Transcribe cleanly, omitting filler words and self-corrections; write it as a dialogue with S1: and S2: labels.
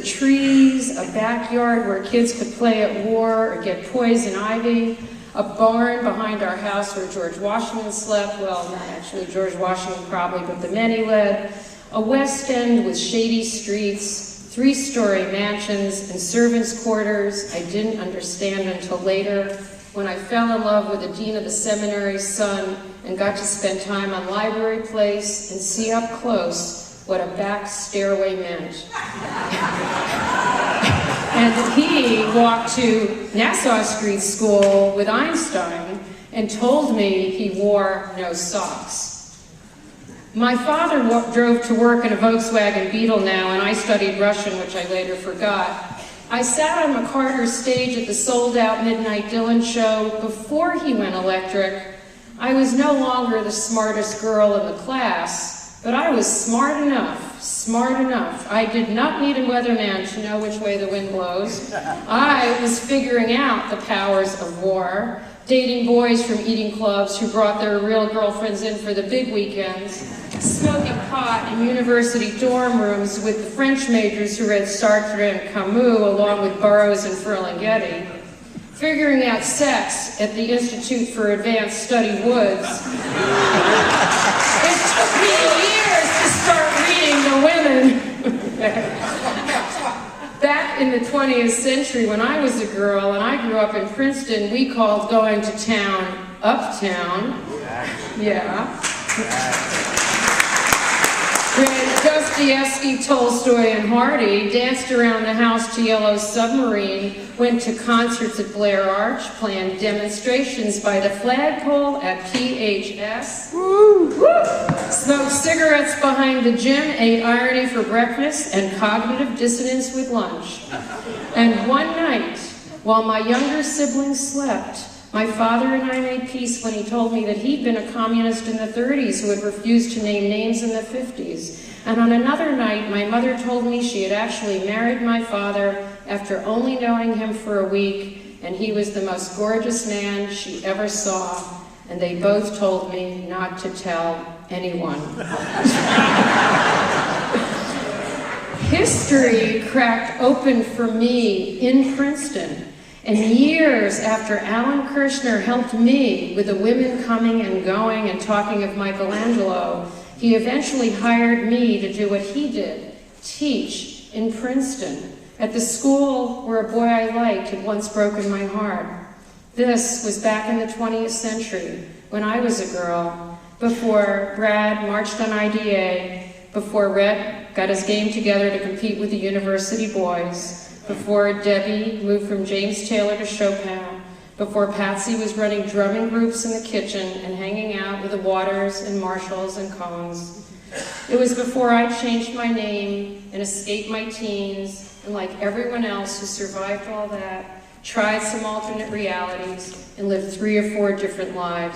S1: with trees, a backyard where kids could play at war or get poison ivy, a barn behind our house where George Washington slept, well, not actually George Washington probably, but the men he led, a West End with shady streets, 3-story mansions, and servants' quarters I didn't understand until later, when I fell in love with the dean of the seminary's son and got to spend time on Library Place and see up close what a back stairway meant. And he walked to Nassau Street School with Einstein and told me he wore no socks. My father drove to work in a Volkswagen Beetle now, and I studied Russian, which I later forgot. I sat on McCarter's stage at the sold-out Midnight Dylan show before he went electric. I was no longer the smartest girl in the class, but I was smart enough. I did not need a weatherman to know which way the wind blows. I was figuring out the powers of war, dating boys from eating clubs who brought their real girlfriends in for the big weekends, smoking pot in university dorm rooms with the French majors who read Sartre and Camus along with Burroughs and Ferlinghetti, figuring out sex at the Institute for Advanced Study Woods. It took me years to start reading the women. Back in the 20th century, when I was a girl and I grew up in Princeton, we called going to town uptown. Yeah. Read Dostoevsky, Tolstoy, and Hardy, danced around the house to Yellow Submarine, went to concerts at Blair Arch, planned demonstrations by the flagpole at PHS, smoked cigarettes behind the gym, ate irony for breakfast, and cognitive dissonance with lunch. And one night, while my younger siblings slept, my father and I made peace when he told me that he'd been a communist in the 30s who had refused to name names in the 50s. And on another night, my mother told me she had actually married my father after only knowing him for a week, and he was the most gorgeous man she ever saw. And they both told me not to tell anyone. History cracked open for me in Princeton. And years after Alan Kirshner helped me with the women coming and going and talking of Michelangelo, he eventually hired me to do what he did, teach in Princeton, at the school where a boy I liked had once broken my heart. This was back in the 20th century, when I was a girl, before Brad marched on I.D.A., before Rhett got his game together to compete with the university boys, before Debbie moved from James Taylor to Chopin, before Patsy was running drumming groups in the kitchen and hanging out with the Waters and Marshalls and Cones. It was before I changed my name and escaped my teens, and like everyone else who survived all that, tried some alternate realities and lived 3 or 4 different lives.